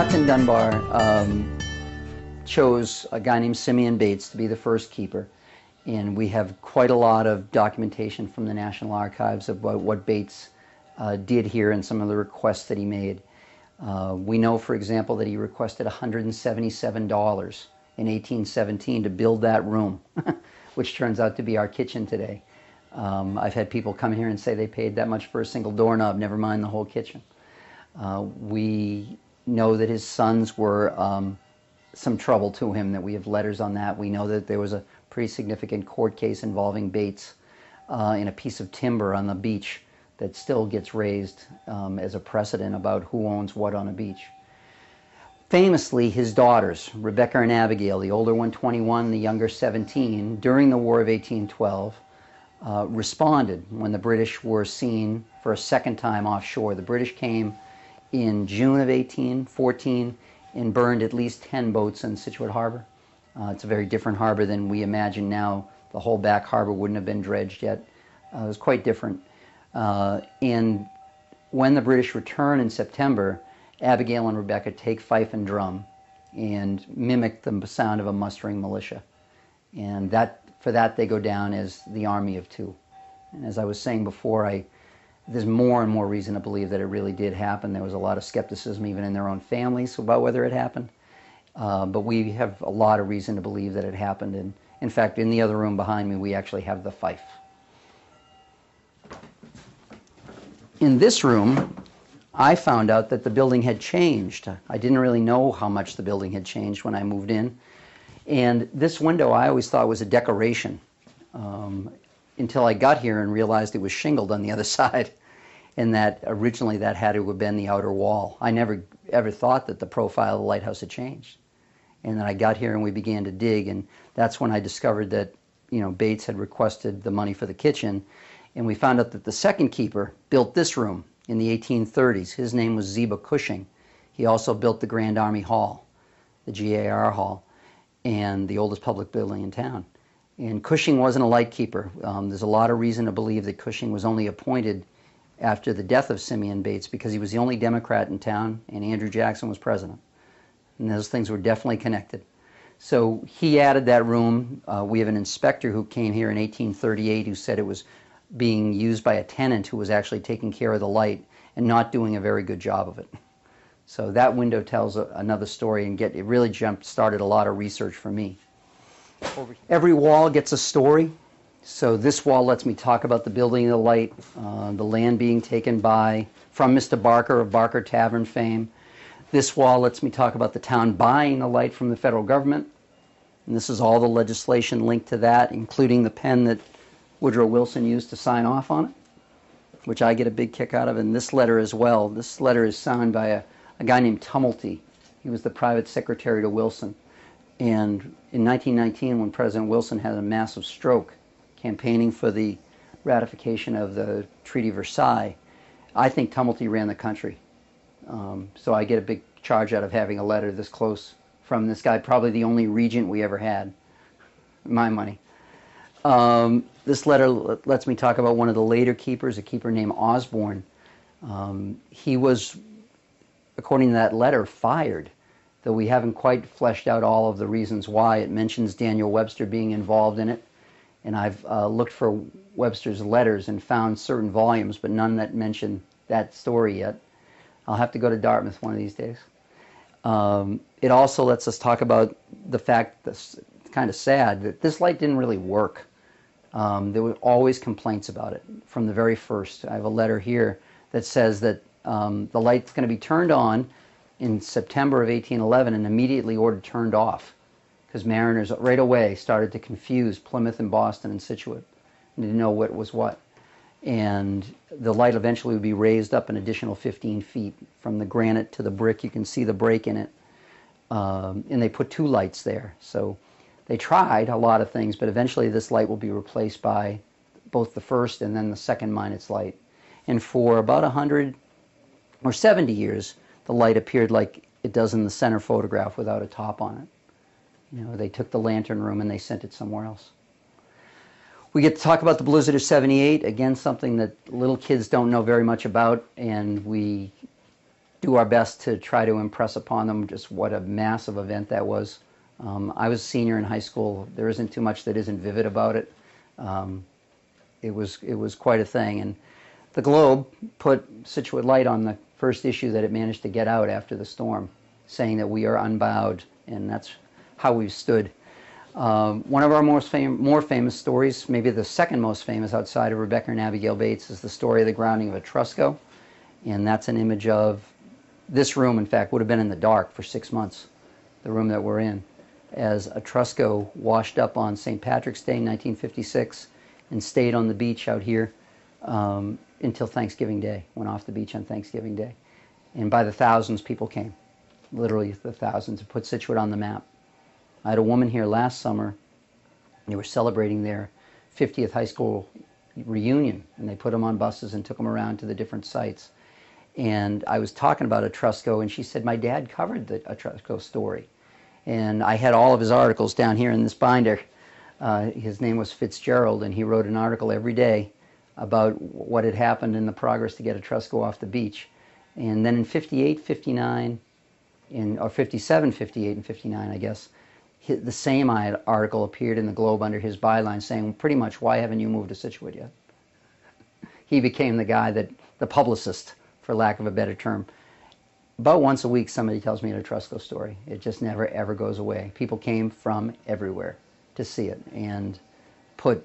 Captain Dunbar chose a guy named Simeon Bates to be the first keeper, and we have quite a lot of documentation from the National Archives about what Bates did here and some of the requests that he made. We know, for example, that he requested $177 in 1817 to build that room, which turns out to be our kitchen today. I've had people come here and say they paid that much for a single doorknob, never mind the whole kitchen. We know that his sons were some trouble to him, that we have letters on that. We know that there was a pretty significant court case involving Bates in a piece of timber on the beach that still gets raised as a precedent about who owns what on a beach. Famously, his daughters, Rebecca and Abigail, the older one 21, the younger 17, during the War of 1812, responded when the British were seen for a second time offshore. The British came in June of 1814 and burned at least 10 boats in Scituate Harbor. It's a very different harbor than we imagine now. The whole back harbor wouldn't have been dredged yet. It was quite different. And when the British return in September, Abigail and Rebecca take fife and drum and mimic the sound of a mustering militia. And for that they go down as the Army of Two. And as I was saying before, there's more and more reason to believe that it really did happen. There was a lot of skepticism even in their own families about whether it happened. But we have a lot of reason to believe that it happened. And in fact, in the other room behind me, we actually have the fife. In this room, I found out that the building had changed. I didn't really know how much the building had changed when I moved in. And this window I always thought was a decoration until I got here and realized it was shingled on the other side, and that originally that had to have been the outer wall. I never ever thought that the profile of the lighthouse had changed. And then I got here and we began to dig, and that's when I discovered that, Bates had requested the money for the kitchen, and we found out that the second keeper built this room in the 1830s. His name was Ziba Cushing. He also built the Grand Army Hall, the GAR Hall, and the oldest public building in town. And Cushing wasn't a lightkeeper. There's a lot of reason to believe that Cushing was only appointed after the death of Simeon Bates because he was the only Democrat in town and Andrew Jackson was president. And those things were definitely connected. So he added that room. We have an inspector who came here in 1838 who said it was being used by a tenant who was actually taking care of the light and not doing a very good job of it. So that window tells another story, and it really started a lot of research for me. Every wall gets a story. So this wall lets me talk about the building of the light, the land being taken from Mr. Barker of Barker Tavern fame. This wall lets me talk about the town buying the light from the federal government. And this is all the legislation linked to that, including the pen that Woodrow Wilson used to sign off on it, which I get a big kick out of. And this letter as well. This letter is signed by a guy named Tumulty. He was the private secretary to Wilson. And in 1919, when President Wilson had a massive stroke campaigning for the ratification of the Treaty of Versailles, I think Tumulty ran the country. So I get a big charge out of having a letter this close from this guy, probably the only regent we ever had, my money. This letter lets me talk about one of the later keepers, a keeper named Osborne. He was, according to that letter, fired, though we haven't quite fleshed out all of the reasons why. It mentions Daniel Webster being involved in it, and I've looked for Webster's letters and found certain volumes, but none that mention that story yet. I'll have to go to Dartmouth one of these days. It also lets us talk about the fact that's kind of sad that this light didn't really work. There were always complaints about it from the very first. I have a letter here that says that the light's going to be turned on in September of 1811 and immediately ordered turned off because mariners right away started to confuse Plymouth and Boston and Scituate and didn't know what was what. And the light eventually would be raised up an additional 15 feet from the granite to the brick. You can see the break in it. And they put two lights there. So they tried a lot of things, but eventually this light will be replaced by both the first and then the second Minut's light. And for about 100 or 70 years, the light appeared like it does in the center photograph without a top on it. They took the lantern room and they sent it somewhere else. We get to talk about the blizzard of 78, again, something that little kids don't know very much about, and we do our best to try to impress upon them just what a massive event that was. I was a senior in high school. There isn't too much that isn't vivid about it. It was quite a thing. And the Globe put Scituate Light on the first issue that it managed to get out after the storm, saying that we are unbowed, and that's how we've stood. One of our more famous stories, maybe the second most famous outside of Rebecca and Abigail Bates, is the story of the grounding of Etrusco. And that's an image of this room, in fact, would have been in the dark for 6 months, the room that we're in, as Etrusco washed up on St. Patrick's Day in 1956 and stayed on the beach out here until Thanksgiving Day, went off the beach on Thanksgiving Day. And by the thousands, people came, literally the thousands, to put Scituate on the map. I had a woman here last summer. They were celebrating their 50th high school reunion, and they put them on buses and took them around to the different sites. And I was talking about Etrusco, and she said, my dad covered the Etrusco story. And I had all of his articles down here in this binder. His name was Fitzgerald, and he wrote an article every day about what had happened in the progress to get Etrusco off the beach. And then in 58, 59, or 57, 58, and 59, I guess, the same article appeared in the Globe under his byline saying, pretty much, why haven't you moved to Scituate yet? He became the guy the publicist, for lack of a better term. About once a week, somebody tells me an Etrusco story. It just never, ever goes away. People came from everywhere to see it and put,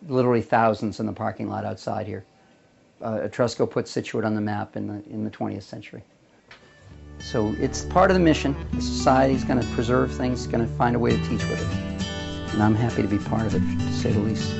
literally thousands in the parking lot outside here. Etrusco put Scituate on the map in the 20th century. So it's part of the mission. The society's going to preserve things, going to find a way to teach with it. And I'm happy to be part of it, to say the least.